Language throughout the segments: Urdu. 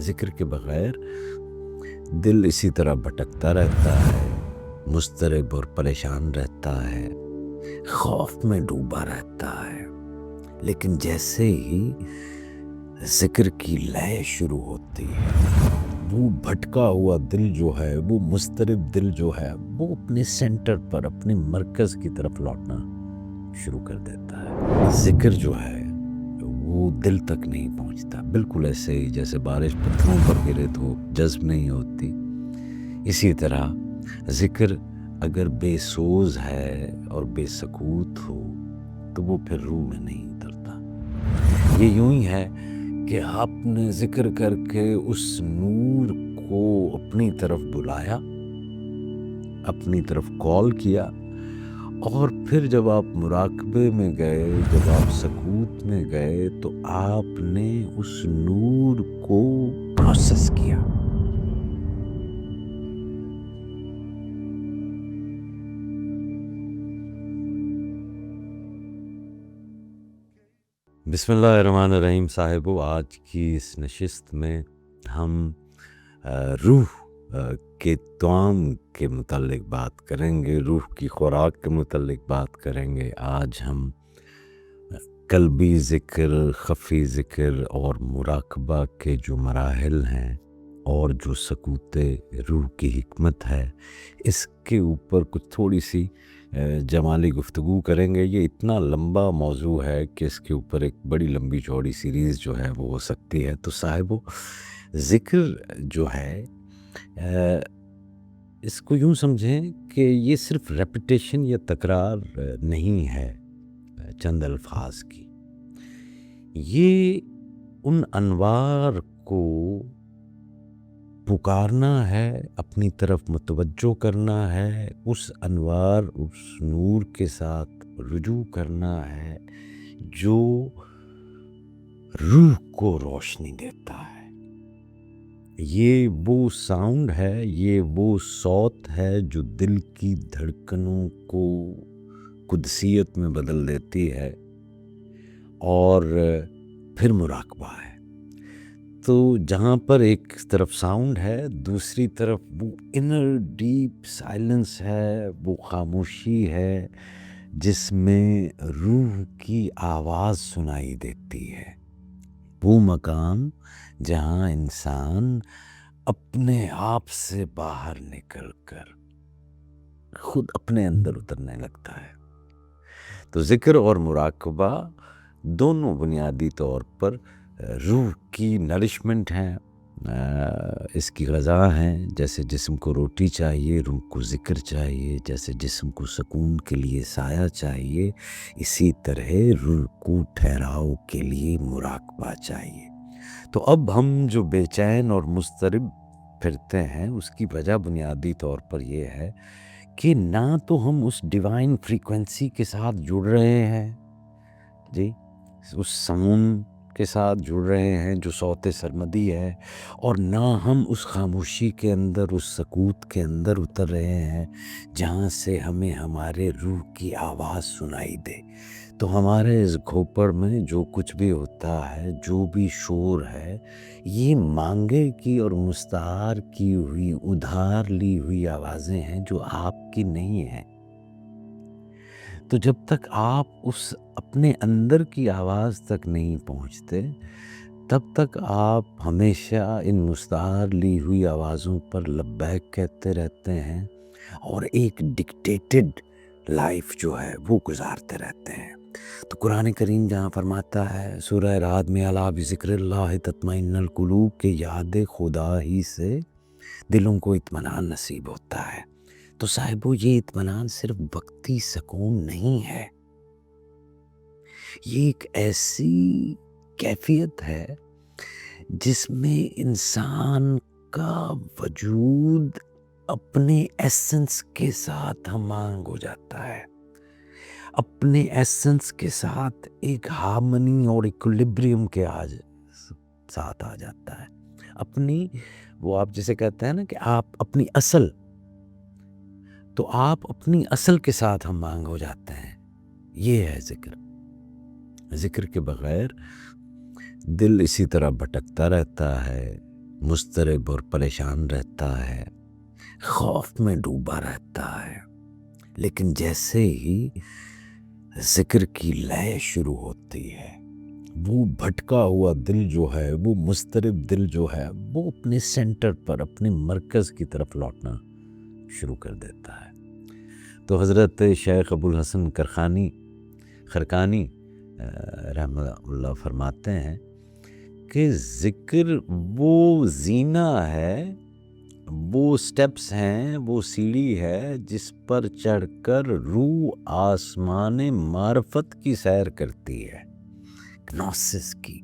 ذکر کے بغیر دل اسی طرح بھٹکتا رہتا ہے، مضطرب اور پریشان رہتا ہے، خوف میں ڈوبا رہتا ہے۔ لیکن جیسے ہی ذکر کی لے شروع ہوتی ہے، وہ بھٹکا ہوا دل جو ہے، وہ مضطرب دل جو ہے، وہ اپنے سینٹر پر، اپنے مرکز کی طرف لوٹنا شروع کر دیتا ہے۔ ذکر جو ہے وہ دل تک نہیں پہنچتا، بالکل ایسے ہی جیسے بارش پتھروں پر گرے تو جذب نہیں ہوتی، اسی طرح ذکر اگر بے سوز ہے اور بے سکوت ہو تو وہ پھر روح میں نہیں اترتا۔ یہ یوں ہی ہے کہ آپ نے ذکر کر کے اس نور کو اپنی طرف بلایا، اپنی طرف کال کیا، اور پھر جب آپ مراقبے میں گئے، جب آپ سکوت میں گئے تو آپ نے اس نور کو پروسیس کیا۔ بسم اللہ الرحمن الرحیم صاحبو، آج کی اس نشست میں ہم روح کے طعام کے متعلق بات کریں گے، روح کی خوراک کے متعلق بات کریں گے۔ آج ہم قلبی ذکر، خفی ذکر اور مراقبہ کے جو مراحل ہیں اور جو سکوت روح کی حکمت ہے، اس کے اوپر کچھ تھوڑی سی جمالی گفتگو کریں گے۔ یہ اتنا لمبا موضوع ہے کہ اس کے اوپر ایک بڑی لمبی چوڑی سیریز جو ہے وہ ہو سکتی ہے۔ تو صاحبو، ذکر جو ہے اس کو یوں سمجھیں کہ یہ صرف ریپیٹیشن یا تکرار نہیں ہے چند الفاظ کی، یہ ان انوار کو پکارنا ہے، اپنی طرف متوجہ کرنا ہے، اس انوار، اس نور کے ساتھ رجوع کرنا ہے جو روح کو روشنی دیتا ہے۔ یہ وہ ساؤنڈ ہے، یہ وہ صوت ہے جو دل کی دھڑکنوں کو قدسیت میں بدل دیتی ہے، اور پھر مراقبہ ہے۔ تو جہاں پر ایک طرف ساؤنڈ ہے، دوسری طرف وہ انر ڈیپ سائلنس ہے، وہ خاموشی ہے جس میں روح کی آواز سنائی دیتی ہے۔ وہ مقام جہاں انسان اپنے آپ سے باہر نکل کر خود اپنے اندر اترنے لگتا ہے۔ تو ذکر اور مراقبہ دونوں بنیادی طور پر روح کی نرشمنٹ ہیں، اس کی غذا ہیں۔ جیسے جسم کو روٹی چاہیے، روح کو ذکر چاہیے، جیسے جسم کو سکون کے لیے سایہ چاہیے، اسی طرح روح کو ٹھہراؤ کے لیے مراقبہ چاہیے۔ تو اب ہم جو بے چین اور مضطرب پھرتے ہیں، اس کی وجہ بنیادی طور پر یہ ہے کہ نہ تو ہم اس ڈیوائن فریکوینسی کے ساتھ جڑ رہے ہیں، جی، اس سمون کے ساتھ جڑ رہے ہیں جو صوت سرمدی ہے، اور نہ ہم اس خاموشی کے اندر، اس سکوت کے اندر اتر رہے ہیں جہاں سے ہمیں ہمارے روح کی آواز سنائی دے۔ تو ہمارے اس گھوپڑ میں جو کچھ بھی ہوتا ہے، جو بھی شور ہے، یہ مانگے کی اور مستعار کی ہوئی، ادھار لی ہوئی آوازیں ہیں جو آپ کی نہیں ہیں۔ تو جب تک آپ اس اپنے اندر کی آواز تک نہیں پہنچتے، تب تک آپ ہمیشہ ان مستعار لی ہوئی آوازوں پر لبیک کہتے رہتے ہیں اور ایک ڈکٹیٹڈ لائف جو ہے وہ گزارتے رہتے ہیں۔ تو قرآن کریم جہاں فرماتا ہے سورہ رعد میں، الا بذکر اللہ تطمئن القلوب، کہ یاد خدا ہی سے دلوں کو اطمینان نصیب ہوتا ہے۔ تو صاحبو، یہ اطمینان صرف وقتی سکون نہیں ہے، یہ ایک ایسی کیفیت ہے جس میں انسان کا وجود اپنے ایسنس کے ساتھ ہم آہنگ ہو جاتا ہے، اپنے ایسنس کے ساتھ ایک ہارمنی اور ایکولیبریم کے ساتھ آ جاتا ہے۔ اپنی، وہ آپ جسے کہتے ہیں نا کہ آپ اپنی اصل، تو آپ اپنی اصل کے ساتھ ہم آہنگ ہو جاتے ہیں۔ یہ ہے ذکر۔ ذکر کے بغیر دل اسی طرح بھٹکتا رہتا ہے، مضطرب اور پریشان رہتا ہے، خوف میں ڈوبا رہتا ہے، لیکن جیسے ہی ذکر کی لے شروع ہوتی ہے، وہ بھٹکا ہوا دل جو ہے، وہ مضطرب دل جو ہے، وہ اپنے سینٹر پر، اپنے مرکز کی طرف لوٹنا شروع کر دیتا ہے۔ تو حضرت شیخ ابو الحسن خرقانی رحمہ اللہ فرماتے ہیں کہ ذکر وہ زینہ ہے، وہ سٹیپس ہیں، وہ سیڑھی ہے جس پر چڑھ کر روح آسمان معرفت کی سیر کرتی ہے، گنوسس کی،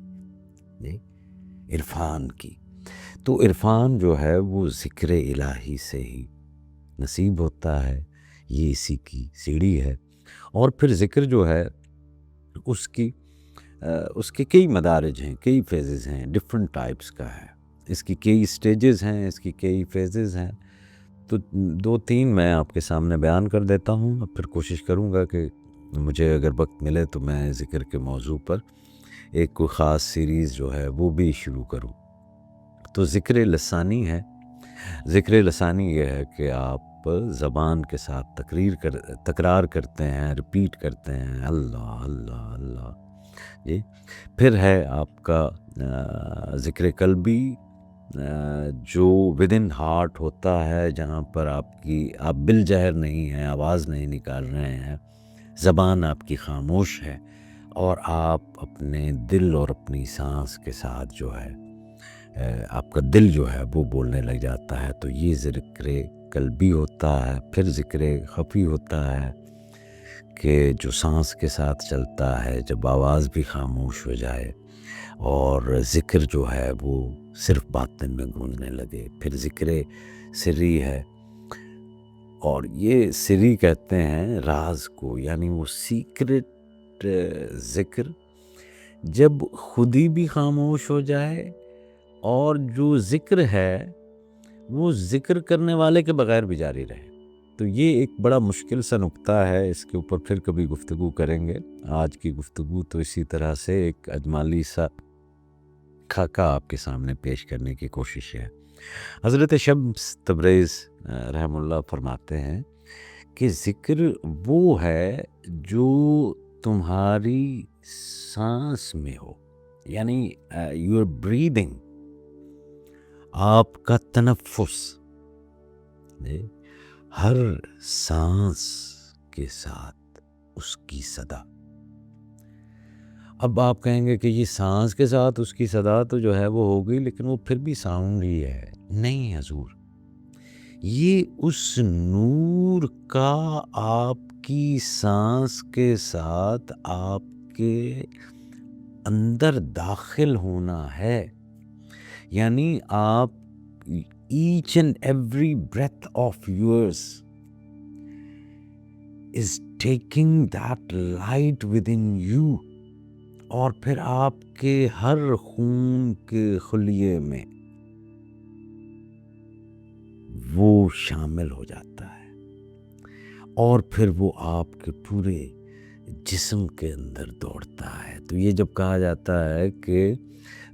عرفان کی۔ تو عرفان جو ہے وہ ذکر الہی سے ہی نصیب ہوتا ہے، یہ اسی کی سیڑھی ہے۔ اور پھر ذکر جو ہے اس کے کئی مدارج ہیں، کئی فیزز ہیں، ڈیفرنٹ ٹائپس کا ہے، اس کی کئی سٹیجز ہیں، اس کی کئی فیزز ہیں۔ تو 2-3 میں آپ کے سامنے بیان کر دیتا ہوں، اور پھر کوشش کروں گا کہ مجھے اگر وقت ملے تو میں ذکر کے موضوع پر ایک کوئی خاص سیریز جو ہے وہ بھی شروع کروں۔ تو ذکر لسانی ہے۔ ذکر لسانی یہ ہے کہ آپ زبان کے ساتھ تکرار کرتے ہیں، ریپیٹ کرتے ہیں، اللہ اللہ اللہ، جی۔ پھر ہے آپ کا ذکر قلبی، جو ود ان ہارٹ ہوتا ہے، جہاں پر آپ بالجہر نہیں ہیں، آواز نہیں نکال رہے ہیں، زبان آپ کی خاموش ہے، اور آپ اپنے دل اور اپنی سانس کے ساتھ جو ہے آپ کا دل جو ہے وہ بولنے لگ جاتا ہے۔ تو یہ ذکر قلبی ہوتا ہے۔ پھر ذکر خفی ہوتا ہے کہ جو سانس کے ساتھ چلتا ہے، جب آواز بھی خاموش ہو جائے اور ذکر جو ہے وہ صرف باطن میں گونجنے لگے۔ پھر ذکر سری ہے، اور یہ سری کہتے ہیں راز کو، یعنی وہ سیکرٹ ذکر جب خود ہی بھی خاموش ہو جائے، اور جو ذکر ہے وہ ذکر کرنے والے کے بغیر بھی جاری رہے۔ تو یہ ایک بڑا مشکل سا نکتہ ہے، اس کے اوپر پھر کبھی گفتگو کریں گے۔ آج کی گفتگو تو اسی طرح سے ایک اجمالی سا خاکہ آپ کے سامنے پیش کرنے کی کوشش ہے۔ حضرت شمس تبریز رحم اللہ فرماتے ہیں کہ ذکر وہ ہے جو تمہاری سانس میں ہو، یعنی یور بریدنگ، آپ کا تنفس، ہر سانس کے ساتھ اس کی صدا۔ اب آپ کہیں گے کہ یہ سانس کے ساتھ اس کی صدا تو جو ہے وہ ہوگی، لیکن وہ پھر بھی ساؤنڈ ہی ہے۔ نہیں حضور، یہ اس نور کا آپ کی سانس کے ساتھ آپ کے اندر داخل ہونا ہے، یعنی آپ each and every breath of yours is taking that light with in you, اور پھر آپ کے ہر خون کے خلیے میں وہ شامل ہو جاتا ہے، اور پھر وہ آپ کے پورے جسم کے اندر دوڑتا ہے۔ تو یہ جب کہا جاتا ہے کہ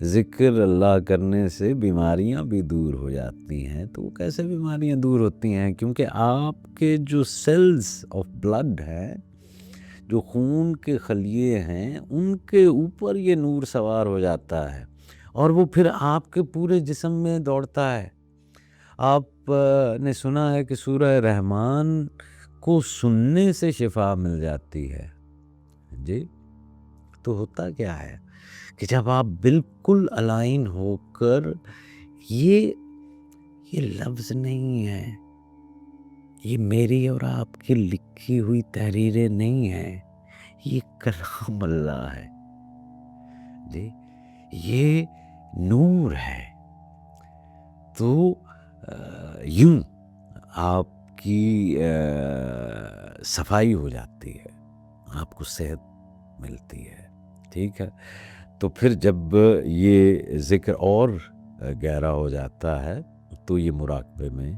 ذکر اللہ کرنے سے بیماریاں بھی دور ہو جاتی ہیں، تو وہ کیسے بیماریاں دور ہوتی ہیں؟ کیونکہ آپ کے جو سیلز آف بلڈ ہیں، جو خون کے خلیے ہیں، ان کے اوپر یہ نور سوار ہو جاتا ہے، اور وہ پھر آپ کے پورے جسم میں دوڑتا ہے۔ آپ نے سنا ہے کہ سورہ رحمان کو سننے سے شفا مل جاتی ہے، جی۔ تو ہوتا کیا ہے کہ جب آپ بالکل الائن ہو کر، یہ لفظ نہیں ہے، یہ میری اور آپ کی لکھی ہوئی تحریریں نہیں ہیں، یہ کلام اللہ ہے، جی، یہ نور ہے۔ تو یوں آپ کی صفائی ہو جاتی ہے، آپ کو صحت ملتی ہے، ٹھیک ہے۔ تو پھر جب یہ ذکر اور گہرا ہو جاتا ہے تو یہ مراقبے میں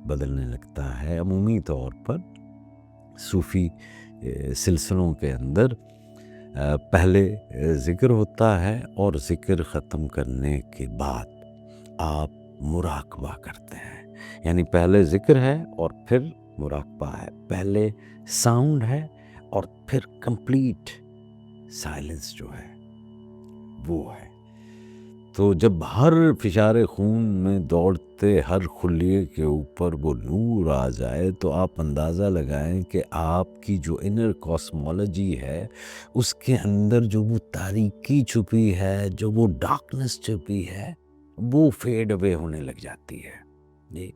بدلنے لگتا ہے۔ عمومی طور پر صوفی سلسلوں کے اندر پہلے ذکر ہوتا ہے، اور ذکر ختم کرنے کے بعد آپ مراقبہ کرتے ہیں. یعنی پہلے ذکر ہے اور پھر مراقبہ ہے، پہلے ساؤنڈ ہے اور پھر کمپلیٹ سائلنس جو ہے وہ ہے. تو جب ہر فشار خون میں دوڑتے ہر خلیے کے اوپر وہ نور آ جائے تو آپ اندازہ لگائیں کہ آپ کی جو انر کاسمولوجی ہے اس کے اندر جو وہ تاریکی چھپی ہے، جو وہ ڈارکنس چھپی ہے، وہ فیڈ اوے ہونے لگ جاتی ہے. جی،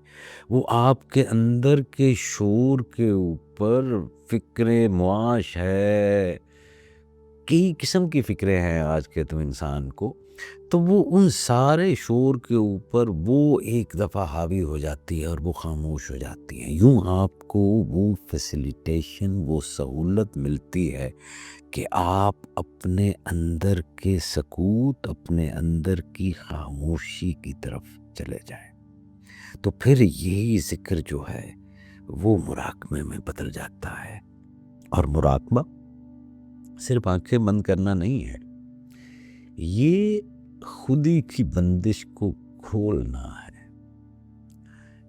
وہ آپ کے اندر کے شور کے اوپر فکر معاش ہے، کئی قسم کی فکریں ہیں آج کے تو انسان کو، تو وہ ان سارے شور کے اوپر وہ ایک دفعہ حاوی ہو جاتی ہے اور وہ خاموش ہو جاتی ہیں. یوں آپ کو وہ فیسیلیٹیشن، وہ سہولت ملتی ہے کہ آپ اپنے اندر کے سکوت، اپنے اندر کی خاموشی کی طرف چلے جائیں. تو پھر یہی ذکر جو ہے وہ مراقبے میں بدل جاتا ہے. اور مراقبہ صرف آنکھیں بند کرنا نہیں ہے، یہ خودی کی بندش کو کھولنا ہے.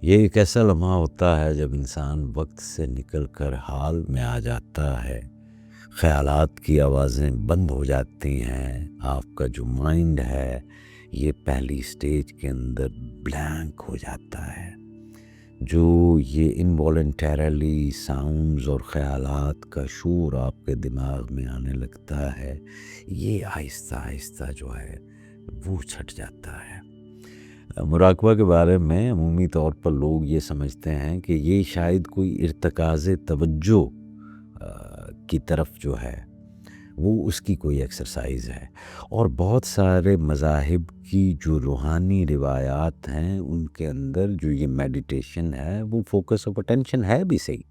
یہ ایک ایسا لمحہ ہوتا ہے جب انسان وقت سے نکل کر حال میں آ جاتا ہے، خیالات کی آوازیں بند ہو جاتی ہیں، آپ کا جو مائنڈ ہے یہ پہلی سٹیج کے اندر بلینک ہو جاتا ہے. جو یہ انوالنٹیرلی ساؤنڈز اور خیالات کا شور آپ کے دماغ میں آنے لگتا ہے، یہ آہستہ آہستہ جو ہے وہ چھٹ جاتا ہے. مراقبہ کے بارے میں عمومی طور پر لوگ یہ سمجھتے ہیں کہ یہ شاید کوئی ارتکاز توجہ کی طرف جو ہے وہ اس کی کوئی ایکسرسائز ہے. اور بہت سارے مذاہب کی جو روحانی روایات ہیں ان کے اندر جو یہ میڈیٹیشن ہے وہ فوکس آف اٹینشن ہے بھی صحیح،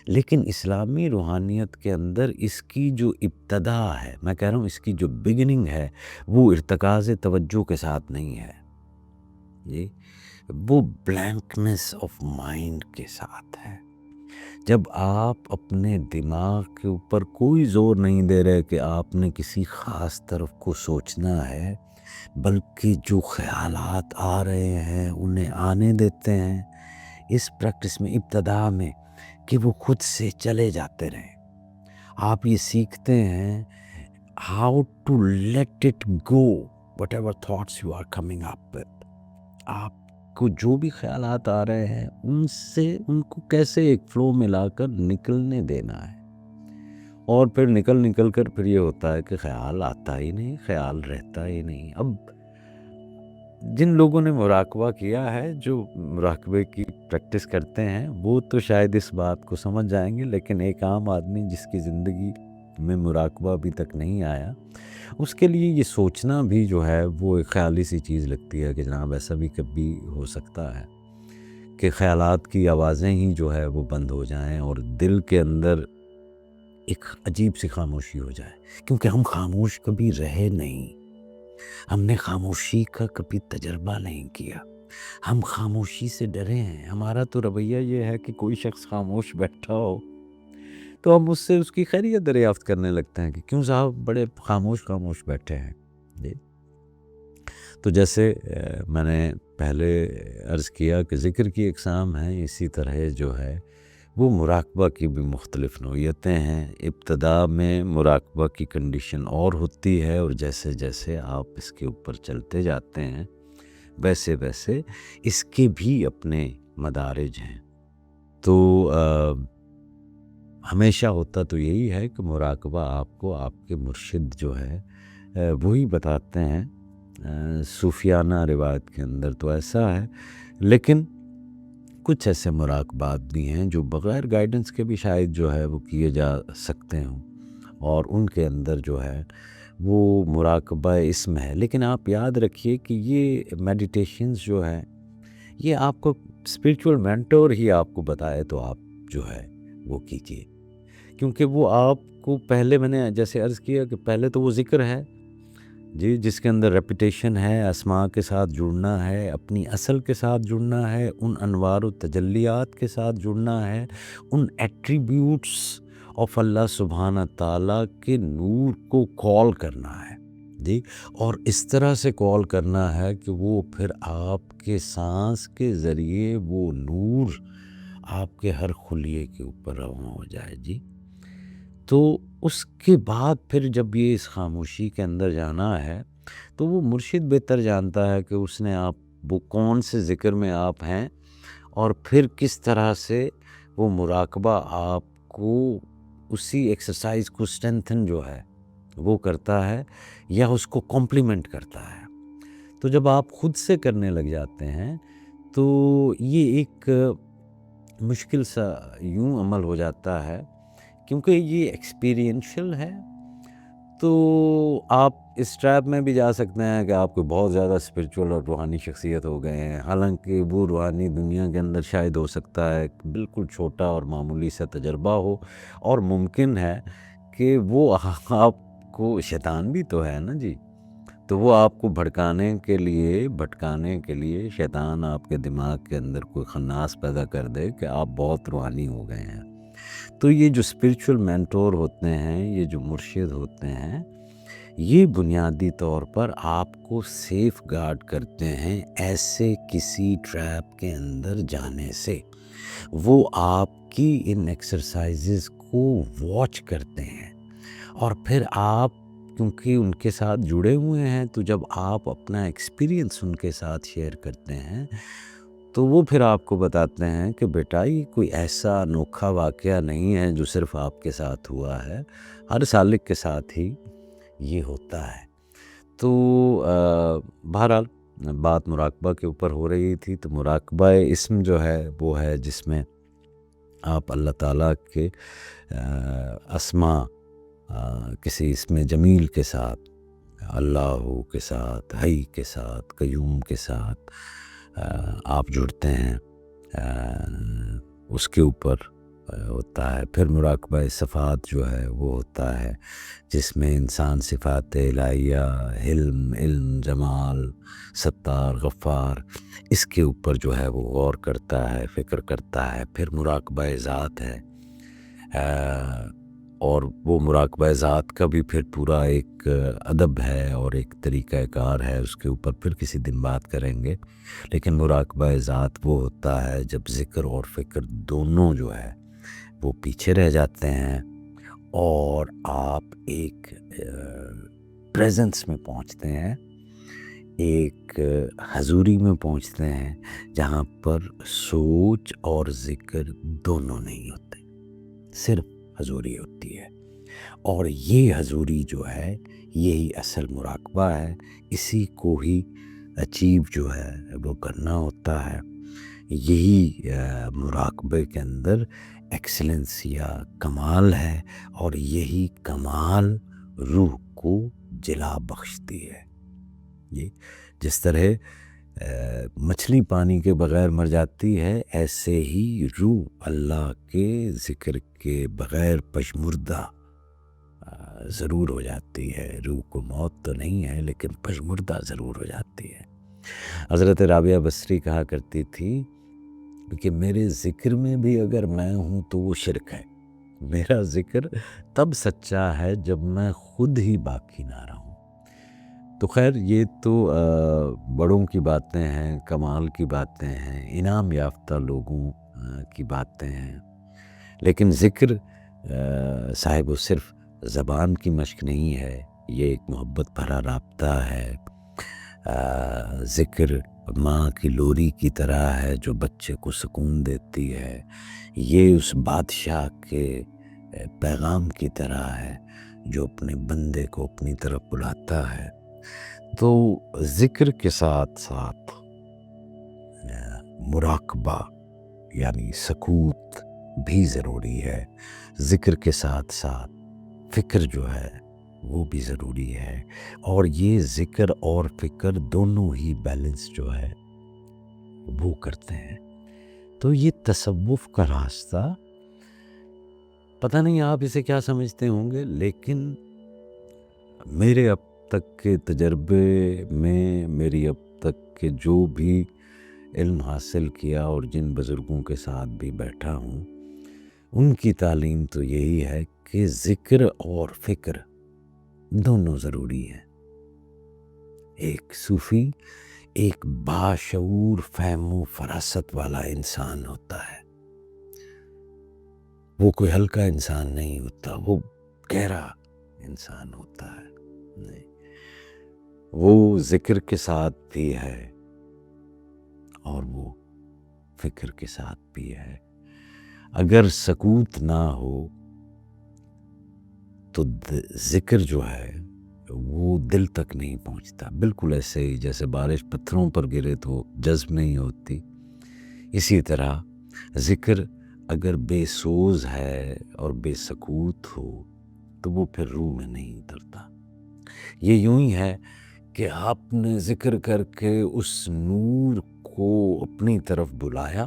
لیکن اسلامی روحانیت کے اندر اس کی جو ابتدا ہے، میں کہہ رہا ہوں اس کی جو بگننگ ہے، وہ ارتکاز توجہ کے ساتھ نہیں ہے. جی، وہ بلینکنس آف مائنڈ کے ساتھ ہے. جب آپ اپنے دماغ کے اوپر کوئی زور نہیں دے رہے کہ آپ نے کسی خاص طرف کو سوچنا ہے، بلکہ جو خیالات آ رہے ہیں انہیں آنے دیتے ہیں. اس پریکٹس میں ابتدا میں کہ وہ خود سے چلے جاتے رہیں. آپ یہ سیکھتے ہیں how to let it go whatever thoughts you are coming up with. آپ کو جو بھی خیالات آ رہے ہیں ان کو کیسے ایک فلو میں لا کر نکلنے دینا ہے. اور پھر نکل کر پھر یہ ہوتا ہے کہ خیال آتا ہی نہیں، خیال رہتا ہی نہیں. اب جن لوگوں نے مراقبہ کیا ہے، جو مراقبے کی پریکٹس کرتے ہیں، وہ تو شاید اس بات کو سمجھ جائیں گے، لیکن ایک عام آدمی جس کی زندگی میں مراقبہ ابھی تک نہیں آیا، اس کے لیے یہ سوچنا بھی جو ہے وہ ایک خیالی سی چیز لگتی ہے کہ جناب ایسا بھی کبھی ہو سکتا ہے کہ خیالات کی آوازیں ہی جو ہے وہ بند ہو جائیں اور دل کے اندر ایک عجیب سی خاموشی ہو جائے. کیونکہ ہم خاموش کبھی رہے نہیں، ہم نے خاموشی کا کبھی تجربہ نہیں کیا، ہم خاموشی سے ڈرے ہیں. ہمارا تو رویہ یہ ہے کہ کوئی شخص خاموش بیٹھا ہو تو ہم اس سے اس کی خیریت دریافت کرنے لگتے ہیں کہ کیوں صاحب بڑے خاموش بیٹھے ہیں. جی، تو جیسے میں نے پہلے عرض کیا کہ ذکر کی اقسام ہیں، اسی طرح جو ہے وہ مراقبہ کی بھی مختلف نوعیتیں ہیں. ابتدا میں مراقبہ کی کنڈیشن اور ہوتی ہے، اور جیسے جیسے آپ اس کے اوپر چلتے جاتے ہیں ویسے ویسے اس کے بھی اپنے مدارج ہیں. تو ہمیشہ ہوتا تو یہی ہے کہ مراقبہ آپ کو آپ کے مرشد جو ہے وہی بتاتے ہیں. صوفیانہ روایت کے اندر تو ایسا ہے، لیکن کچھ ایسے مراقبات بھی ہیں جو بغیر گائیڈنس کے بھی شاید جو ہے وہ کیے جا سکتے ہوں، اور ان کے اندر جو ہے وہ مراقبہ اسم ہے. لیکن آپ یاد رکھیے کہ یہ میڈیٹیشنز جو ہے یہ آپ کو اسپریچول مینٹور ہی آپ کو بتائے تو آپ جو ہے وہ کیجیے. کیونکہ وہ آپ کو پہلے میں نے جیسے عرض کیا کہ پہلے تو وہ ذکر ہے جی، جس کے اندر ریپیٹیشن ہے، اسماء کے ساتھ جڑنا ہے، اپنی اصل کے ساتھ جڑنا ہے، ان انوار و تجلیات کے ساتھ جڑنا ہے، ان ایٹریبیوٹس آف اللہ سبحانہ تعالیٰ کے نور کو کال کرنا ہے. جی، اور اس طرح سے کال کرنا ہے کہ وہ پھر آپ کے سانس کے ذریعے وہ نور آپ کے ہر خلیے کے اوپر رواں ہو جائے جی۔ تو اس کے بعد پھر جب یہ اس خاموشی کے اندر جانا ہے تو وہ مرشد بہتر جانتا ہے کہ اس نے آپ وہ کون سے ذکر میں آپ ہیں، اور پھر کس طرح سے وہ مراقبہ آپ کو اسی ایکسرسائز کو اسٹرینتھن جو ہے وہ کرتا ہے یا اس کو کمپلیمنٹ کرتا ہے۔ تو جب آپ خود سے کرنے لگ جاتے ہیں تو یہ ایک مشکل سا یوں عمل ہو جاتا ہے، کیونکہ یہ ایکسپیرینشل ہے، تو آپ اس ٹریپ میں بھی جا سکتے ہیں کہ آپ کو بہت زیادہ اسپرچول اور روحانی شخصیت ہو گئے ہیں، حالانکہ وہ روحانی دنیا کے اندر شاید ہو سکتا ہے بالکل چھوٹا اور معمولی سا تجربہ ہو، اور ممکن ہے کہ وہ آپ کو شیطان بھی تو ہے نا جی، تو وہ آپ کو بھٹکانے کے لیے شیطان آپ کے دماغ کے اندر کوئی خناس پیدا کر دے کہ آپ بہت روحانی ہو گئے ہیں۔ تو یہ جو اسپرچول مینٹور ہوتے ہیں، یہ جو مرشد ہوتے ہیں، یہ بنیادی طور پر آپ کو سیف گارڈ کرتے ہیں ایسے کسی ٹریپ کے اندر جانے سے۔ وہ آپ کی ان ایکسرسائزز کو واچ کرتے ہیں، اور پھر آپ کیونکہ ان کے ساتھ جڑے ہوئے ہیں، تو جب آپ اپنا ایکسپیرینس ان کے ساتھ شیئر کرتے ہیں تو وہ پھر آپ کو بتاتے ہیں کہ بیٹا یہ کوئی ایسا انوکھا واقعہ نہیں ہے جو صرف آپ کے ساتھ ہوا ہے، ہر سالک کے ساتھ ہی یہ ہوتا ہے۔ تو بہرحال بات مراقبہ کے اوپر ہو رہی تھی، تو مراقبہ اسم جو ہے وہ ہے جس میں آپ اللہ تعالیٰ کے اسماء کسی اسم جمیل کے ساتھ، اللہ کے ساتھ، حی کے ساتھ، قیوم کے ساتھ آپ جڑتے ہیں، اس کے اوپر ہوتا ہے۔ پھر مراقبہ صفات جو ہے وہ ہوتا ہے جس میں انسان صفات الہیہ، حلم، علم، جمال، ستار، غفار، اس کے اوپر جو ہے وہ غور کرتا ہے، فکر کرتا ہے۔ پھر مراقبہ ذات ہے، اور وہ مراقبہ ذات کا بھی پھر پورا ایک ادب ہے اور ایک طریقہ کار ہے، اس کے اوپر پھر کسی دن بات کریں گے۔ لیکن مراقبہ ذات وہ ہوتا ہے جب ذکر اور فکر دونوں جو ہے وہ پیچھے رہ جاتے ہیں، اور آپ ایک پریزنس میں پہنچتے ہیں، ایک حضوری میں پہنچتے ہیں جہاں پر سوچ اور ذکر دونوں نہیں ہوتے، صرف حضوری ہوتی ہے۔ اور یہ حضوری جو ہے یہی اصل مراقبہ ہے، اسی کو ہی اچیو جو ہے وہ کرنا ہوتا ہے۔ یہی مراقبے کے اندر ایکسلنس یا کمال ہے، اور یہی کمال روح کو جلا بخشتی ہے۔ یہ جس طرح مچھلی پانی کے بغیر مر جاتی ہے، ایسے ہی روح اللہ کے ذکر کے بغیر پشمردہ ضرور ہو جاتی ہے۔ روح کو موت تو نہیں ہے لیکن پشمردہ ضرور ہو جاتی ہے۔ حضرت رابعہ بصری کہا کرتی تھی کہ میرے ذکر میں بھی اگر میں ہوں تو وہ شرک ہے، میرا ذکر تب سچا ہے جب میں خود ہی باقی نہ رہوں۔ تو خیر یہ تو بڑوں کی باتیں ہیں، کمال کی باتیں ہیں، انعام یافتہ لوگوں کی باتیں ہیں، لیکن ذکر صاحب وہ صرف زبان کی مشق نہیں ہے، یہ ایک محبت بھرا رابطہ ہے۔ ذکر ماں کی لوری کی طرح ہے جو بچے کو سکون دیتی ہے، یہ اس بادشاہ کے پیغام کی طرح ہے جو اپنے بندے کو اپنی طرف بلاتا ہے۔ تو ذکر کے ساتھ ساتھ مراقبہ یعنی سکوت بھی ضروری ہے، ذکر کے ساتھ ساتھ فکر جو ہے وہ بھی ضروری ہے، اور یہ ذکر اور فکر دونوں ہی بیلنس جو ہے وہ کرتے ہیں۔ تو یہ تصوف کا راستہ، پتہ نہیں آپ اسے کیا سمجھتے ہوں گے، لیکن میرے اب تک کے تجربے میں، میری اب تک کے جو بھی علم حاصل کیا اور جن بزرگوں کے ساتھ بھی بیٹھا ہوں، ان کی تعلیم تو یہی ہے کہ ذکر اور فکر دونوں ضروری ہیں۔ ایک صوفی ایک باشعور فہم و فراست والا انسان ہوتا ہے. وہ کوئی ہلکا انسان نہیں ہوتا، وہ گہرا انسان ہوتا ہے. وہ ذکر کے ساتھ بھی ہے اور وہ فکر کے ساتھ بھی ہے. اگر سکوت نہ ہو تو ذکر جو ہے وہ دل تک نہیں پہنچتا. بالکل ایسے ہی جیسے بارش پتھروں پر گرے تو جذب نہیں ہوتی، اسی طرح ذکر اگر بے سوز ہے اور بے سکوت ہو تو وہ پھر روح میں نہیں اترتا. یہ یوں ہی ہے کہ آپ نے ذکر کر کے اس نور کو اپنی طرف بلایا،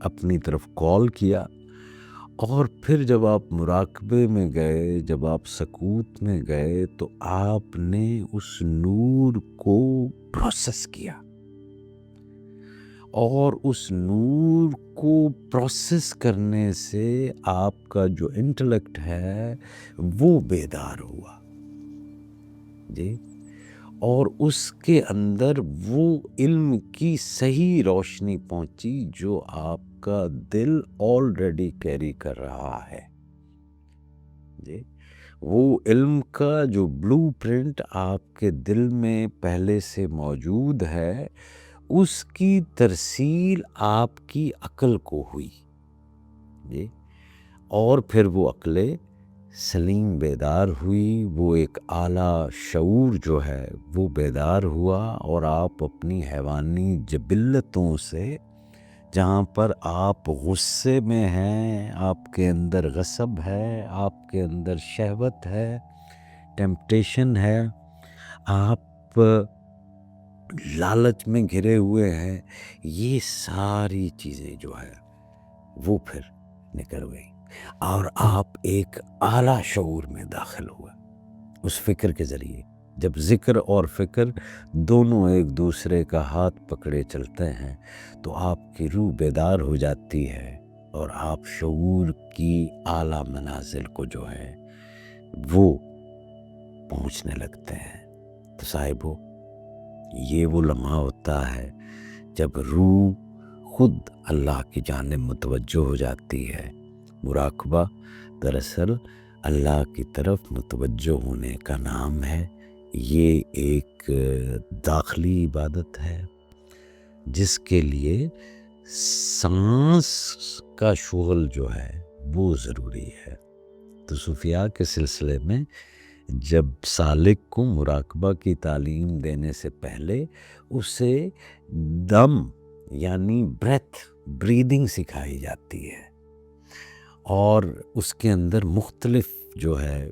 اپنی طرف کال کیا، اور پھر جب آپ مراقبے میں گئے، جب آپ سکوت میں گئے تو آپ نے اس نور کو پروسیس کیا، اور اس نور کو پروسیس کرنے سے آپ کا جو انٹلیکٹ ہے وہ بیدار ہوا جی، اور اس کے اندر وہ علم کی صحیح روشنی پہنچی جو آپ کا دل آلریڈی کیری کر رہا ہے جی. وہ علم کا جو بلو پرنٹ آپ کے دل میں پہلے سے موجود ہے، اس کی ترسیل آپ کی عقل کو ہوئی جی، اور پھر وہ عقل سلیم بیدار ہوئی. وہ ایک اعلیٰ شعور جو ہے وہ بیدار ہوا، اور آپ اپنی حیوانی جبلتوں سے، جہاں پر آپ غصے میں ہیں، آپ کے اندر غصب ہے، آپ کے اندر شہوت ہے، ٹیمپٹیشن ہے، آپ لالچ میں گھرے ہوئے ہیں، یہ ساری چیزیں جو ہے وہ پھر نکل گئی، اور آپ ایک اعلیٰ شعور میں داخل ہوئے اس فکر کے ذریعے. جب ذکر اور فکر دونوں ایک دوسرے کا ہاتھ پکڑے چلتے ہیں تو آپ کی روح بیدار ہو جاتی ہے، اور آپ شعور کی اعلیٰ منازل کو جو ہے وہ پہنچنے لگتے ہیں. تو صاحبو، یہ وہ لمحہ ہوتا ہے جب روح خود اللہ کی جانب متوجہ ہو جاتی ہے. مراقبہ دراصل اللہ کی طرف متوجہ ہونے کا نام ہے. یہ ایک داخلی عبادت ہے جس کے لیے سانس کا شغل جو ہے وہ ضروری ہے. تو صوفیاء کے سلسلے میں جب سالک کو مراقبہ کی تعلیم دینے سے پہلے اسے دم یعنی بریدنگ سکھائی جاتی ہے، اور اس کے اندر مختلف جو ہے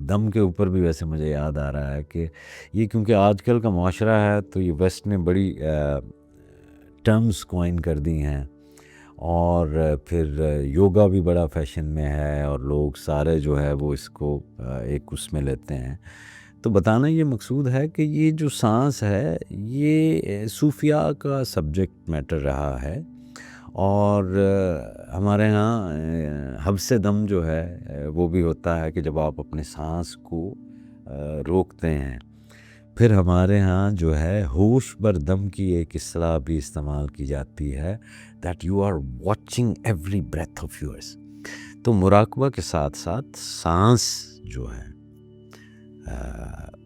دم کے اوپر بھی ویسے مجھے یاد آ رہا ہے کہ یہ کیونکہ آج کل کا معاشرہ ہے تو یہ ویسٹ نے بڑی ٹرمز کوائن کر دی ہیں، اور پھر یوگا بھی بڑا فیشن میں ہے، اور لوگ سارے جو ہے وہ اس کو ایک اس میں لیتے ہیں. تو بتانا یہ مقصود ہے کہ یہ جو سانس ہے یہ صوفیاء کا سبجیکٹ میٹر رہا ہے، اور ہمارے ہاں حبس دم جو ہے وہ بھی ہوتا ہے کہ جب آپ اپنے سانس کو روکتے ہیں. پھر ہمارے ہاں جو ہے ہوش بر دم کی ایک اصطلاح بھی استعمال کی جاتی ہے، that you are watching every breath of yours. تو مراقبہ کے ساتھ ساتھ سانس جو ہے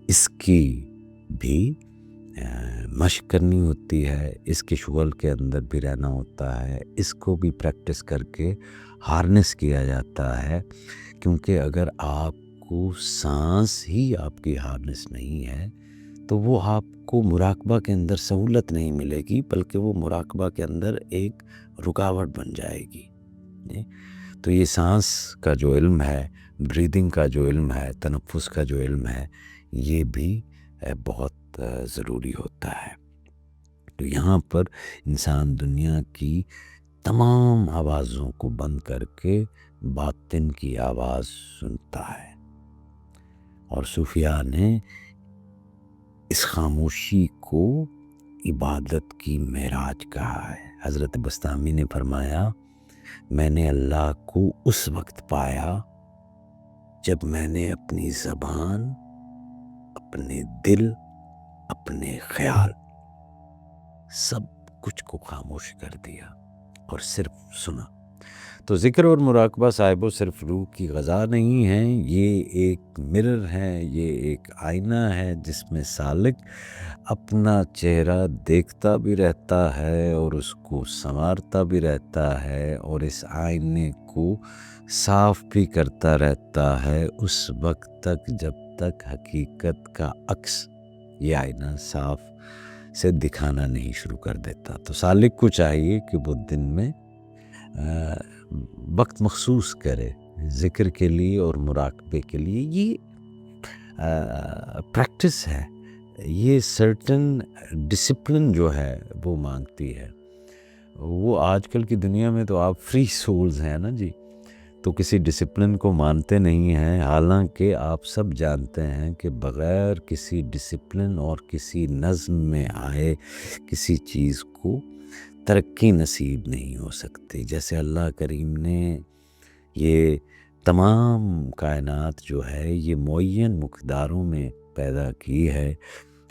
اس کی بھی مشق کرنی ہوتی ہے، اس کے شغل کے اندر بھی رہنا ہوتا ہے، اس کو بھی پریکٹس کر کے ہارنس کیا جاتا ہے. کیونکہ اگر آپ کو سانس ہی آپ کی ہارنس نہیں ہے تو وہ آپ کو مراقبہ کے اندر سہولت نہیں ملے گی، بلکہ وہ مراقبہ کے اندر ایک رکاوٹ بن جائے گی. تو یہ سانس کا جو علم ہے، بریدنگ کا جو علم ہے، تنفس کا جو علم ہے، یہ بھی بہت ضروری ہوتا ہے. تو یہاں پر انسان دنیا کی تمام آوازوں کو بند کر کے باطن کی آواز سنتا ہے، اور صوفیاء نے اس خاموشی کو عبادت کی معراج کہا ہے. حضرت بسطامی نے فرمایا، میں نے اللہ کو اس وقت پایا جب میں نے اپنی زبان اپنے دل، اپنے خیال، سب کچھ کو خاموش کر دیا اور صرف سنا۔ تو ذکر اور مراقبہ صاحبو صرف روح کی غذا نہیں ہے، یہ ایک مرر ہے، یہ ایک آئینہ ہے جس میں سالک اپنا چہرہ دیکھتا بھی رہتا ہے اور اس کو سنوارتا بھی رہتا ہے اور اس آئینے کو صاف بھی کرتا رہتا ہے اس وقت تک جب تک حقیقت کا عکس یہ آئینہ صاف سے دکھانا نہیں شروع کر دیتا۔ تو سالک کو چاہیے کہ وہ دن میں وقت مخصوص کرے ذکر کے لیے اور مراقبے کے لیے۔ یہ پریکٹس ہے، یہ سرٹن ڈسپلن جو ہے وہ مانگتی ہے۔ وہ آج کل کی دنیا میں تو آپ فری سولز ہیں نا جی، تو کسی ڈسپلن کو مانتے نہیں ہیں، حالانکہ آپ سب جانتے ہیں کہ بغیر کسی ڈسپلن اور کسی نظم میں آئے کسی چیز کو ترقی نصیب نہیں ہو سکتی۔ جیسے اللہ کریم نے یہ تمام کائنات جو ہے یہ معین مقداروں میں پیدا کی ہے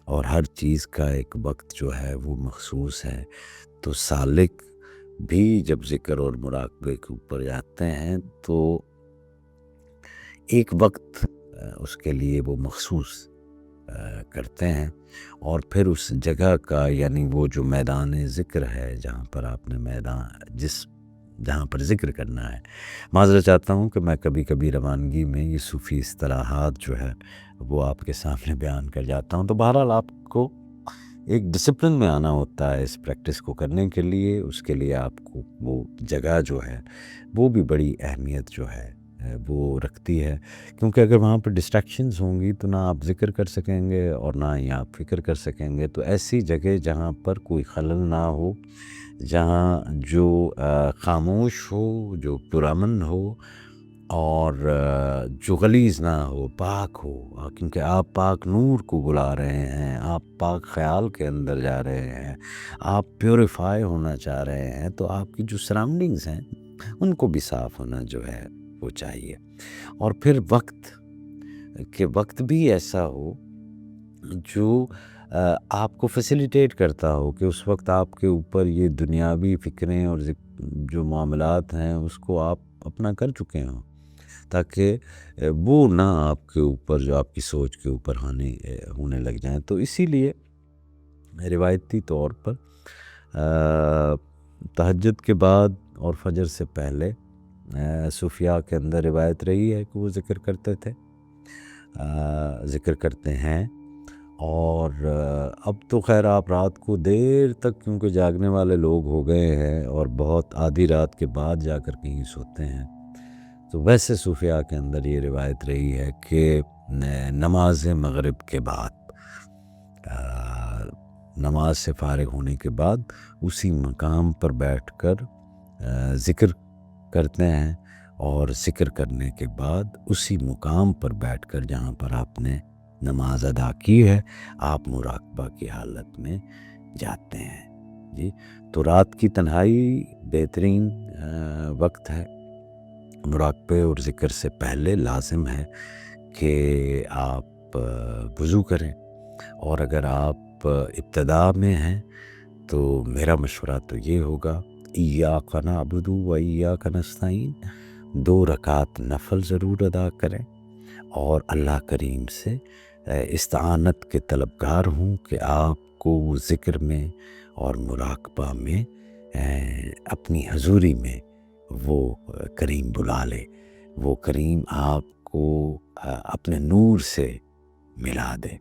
اور ہر چیز کا ایک وقت جو ہے وہ مخصوص ہے۔ تو سالک بھی جب ذکر اور مراقبے کے اوپر جاتے ہیں تو ایک وقت اس کے لیے وہ مخصوص کرتے ہیں اور پھر اس جگہ کا، یعنی وہ جو میدان ذکر ہے جہاں پر آپ نے جہاں پر ذکر کرنا ہے۔ معذرت چاہتا ہوں کہ میں کبھی کبھی روانگی میں یہ صوفی اصطلاحات جو ہے وہ آپ کے سامنے بیان کر جاتا ہوں۔ تو بہرحال آپ کو ایک ڈسپلن میں آنا ہوتا ہے اس پریکٹس کو کرنے کے لیے، اس کے لیے آپ کو وہ جگہ جو ہے وہ بھی بڑی اہمیت جو ہے وہ رکھتی ہے، کیونکہ اگر وہاں پر ڈسٹریکشنز ہوں گی تو نہ آپ ذکر کر سکیں گے اور نہ ہی آپ فکر کر سکیں گے۔ تو ایسی جگہ جہاں پر کوئی خلل نہ ہو، جہاں جو خاموش ہو، جو پرامن ہو اور جو غلیظ نہ ہو، پاک ہو، کیونکہ آپ پاک نور کو بلا رہے ہیں، آپ پاک خیال کے اندر جا رہے ہیں، آپ پیوریفائی ہونا چاہ رہے ہیں، تو آپ کی جو سراؤنڈنگز ہیں ان کو بھی صاف ہونا جو ہے وہ چاہیے۔ اور پھر وقت بھی ایسا ہو جو آپ کو فیسیلیٹیٹ کرتا ہو کہ اس وقت آپ کے اوپر یہ دنیاوی فکریں اور جو معاملات ہیں اس کو آپ اپنا کر چکے ہوں، تاکہ وہ نہ آپ کے اوپر، جو آپ کی سوچ کے اوپر ہونے لگ جائیں۔ تو اسی لیے روایتی طور پر تہجد کے بعد اور فجر سے پہلے صوفیاء کے اندر روایت رہی ہے کہ وہ ذکر کرتے تھے، ذکر کرتے ہیں۔ اور اب تو خیر آپ رات کو دیر تک کیونکہ جاگنے والے لوگ ہو گئے ہیں اور بہت آدھی رات کے بعد جا کر کہیں سوتے ہیں، تو ویسے صوفیاء کے اندر یہ روایت رہی ہے کہ نماز مغرب کے بعد، نماز سے فارغ ہونے کے بعد اسی مقام پر بیٹھ کر ذکر کرتے ہیں، اور ذکر کرنے کے بعد اسی مقام پر بیٹھ کر جہاں پر آپ نے نماز ادا کی ہے آپ مراقبہ کی حالت میں جاتے ہیں جی۔ تو رات کی تنہائی بہترین وقت ہے مراقبے اور ذکر سے پہلے۔ لازم ہے کہ آپ وضو کریں، اور اگر آپ ابتدا میں ہیں تو میرا مشورہ تو یہ ہوگا، ایاک نعبد و ایاک نستعین، 2 رکعت نفل ضرور ادا کریں اور اللہ کریم سے استعانت کے طلبگار ہوں کہ آپ کو وہ ذکر میں اور مراقبہ میں اپنی حضوری میں وہ کریم بلا لے، وہ کریم آپ کو اپنے نور سے ملا دے،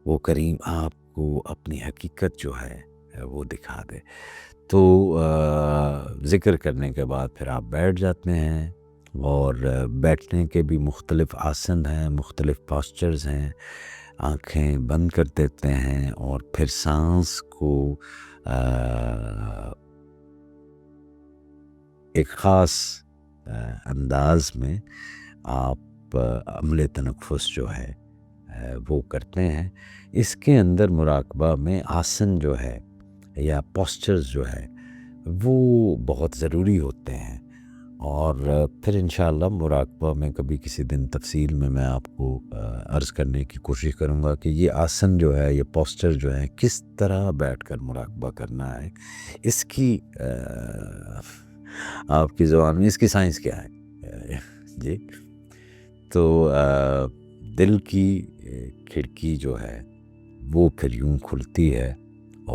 وہ کریم آپ کو اپنی حقیقت جو ہے وہ دکھا دے۔ تو ذکر کرنے کے بعد پھر آپ بیٹھ جاتے ہیں، اور بیٹھنے کے بھی مختلف آسن ہیں، مختلف پاسچرز ہیں۔ آنکھیں بند کر دیتے ہیں اور پھر سانس کو ایک خاص انداز میں آپ عمل تنفس جو ہے وہ کرتے ہیں۔ اس کے اندر مراقبہ میں آسن جو ہے یا پاسچرز جو ہے وہ بہت ضروری ہوتے ہیں، اور پھر انشاءاللہ مراقبہ میں کبھی کسی دن تفصیل میں آپ کو عرض کرنے کی کوشش کروں گا کہ یہ آسن جو ہے، یہ پوسچر جو ہے، کس طرح بیٹھ کر مراقبہ کرنا ہے، اس کی آپ کی زبان میں اس کی سائنس کیا ہے جی۔ تو دل کی کھڑکی جو ہے وہ پھر یوں کھلتی ہے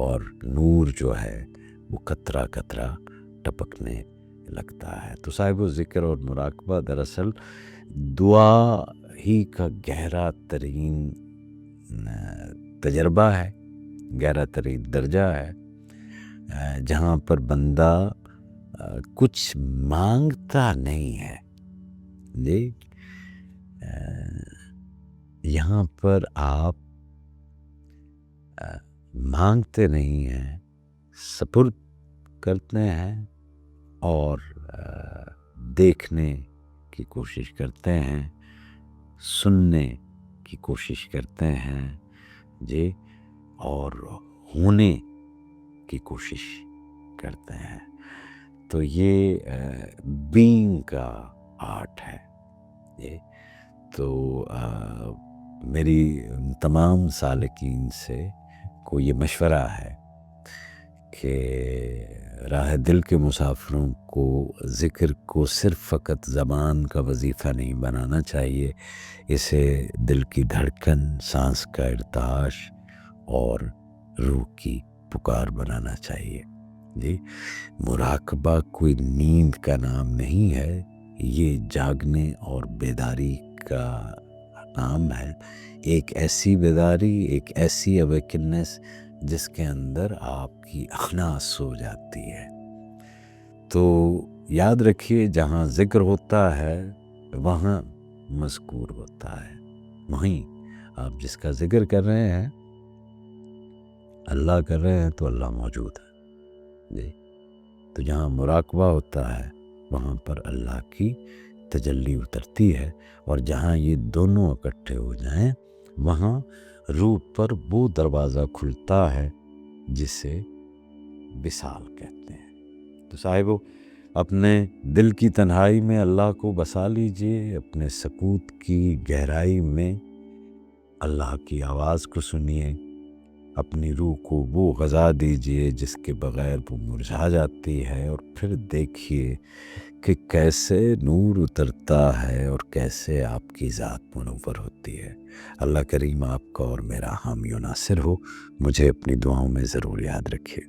اور نور جو ہے وہ قطرہ قطرہ ٹپکنے لگتا ہے۔ تو صاحب و ذکر اور مراقبہ دراصل دعا ہی کا گہرا ترین تجربہ ہے، گہرا ترین درجہ ہے، جہاں پر بندہ کچھ مانگتا نہیں ہے جی۔ یہاں پر آپ مانگتے نہیں ہیں، سپرد کرتے ہیں اور دیکھنے کی کوشش کرتے ہیں، سننے کی کوشش کرتے ہیں جی، اور ہونے کی کوشش کرتے ہیں۔ تو یہ بینگ کا آرٹ ہے یہ۔ تو میری تمام سالکین سے کو یہ مشورہ ہے کہ راہ دل کے مسافروں کو ذکر کو صرف فقط زبان کا وظیفہ نہیں بنانا چاہیے، اسے دل کی دھڑکن، سانس کا ارتعاش اور روح کی پکار بنانا چاہیے جی۔ مراقبہ کوئی نیند کا نام نہیں ہے، یہ جاگنے اور بیداری کا نام ہے، ایک ایسی بیداری، ایک ایسی اویکننس جس کے اندر آپ کی اخناس سو جاتی ہے۔ تو یاد رکھیے، جہاں ذکر ہوتا ہے وہاں مذکور ہوتا ہے، وہیں آپ جس کا ذکر کر رہے ہیں، اللہ کر رہے ہیں، تو اللہ موجود ہے جی۔ تو جہاں مراقبہ ہوتا ہے وہاں پر اللہ کی تجلی اترتی ہے، اور جہاں یہ دونوں اکٹھے ہو جائیں وہاں روح پر وہ دروازہ کھلتا ہے جسے وصال کہتے ہیں۔ تو صاحبو، اپنے دل کی تنہائی میں اللہ کو بسا لیجئے، اپنے سکوت کی گہرائی میں اللہ کی آواز کو سنیے، اپنی روح کو وہ غذا دیجئے جس کے بغیر وہ مرجھا جاتی ہے، اور پھر دیکھیے کہ کیسے نور اترتا ہے اور کیسے آپ کی ذات منور ہوتی ہے۔ اللہ کریم آپ کا اور میرا حامی و ناصر ہو۔ مجھے اپنی دعاؤں میں ضرور یاد رکھیے۔